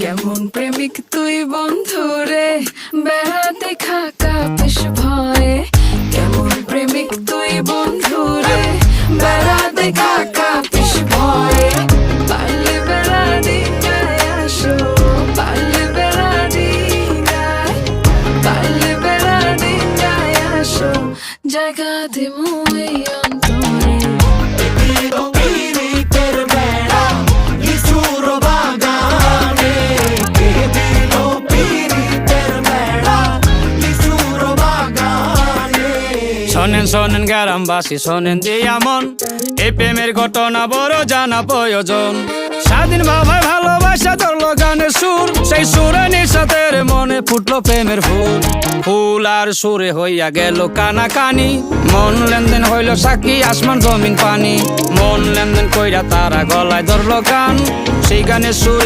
কেমন প্রেমিক তুই বন্ধুরে বেড়াতে খাকা বেশ ভয়ে কেমন প্রেমিক তুই বন্ধুরে বেড়াতে খাকা বেশ ভয়ে পারলে বেড়া দিনায় আসো পারলে বেড়া দিনায় পারলে বেড়া দিনায় আসো জায়গা দিমু এই অন্তরে শোনেন শোনেন গ্রামবাসী শোনেন দিয়া মন এই প্রেমের ঘটনা বড় জানা প্রয়োজন স্বাধীন বাবায় ভালোবাসা ধরলো গানের সুর সেই সুরে নিঃসাতের মনে ফুটলো প্রেমের ফুল ফুল আর সুরে হইয়া গেল কানাকানি মন লেনদেন হইল সাক্ষী আসমান জমিন পানি মন লেনদেন কইরা তারা গলায় ধরলো গান সেই গানের সুর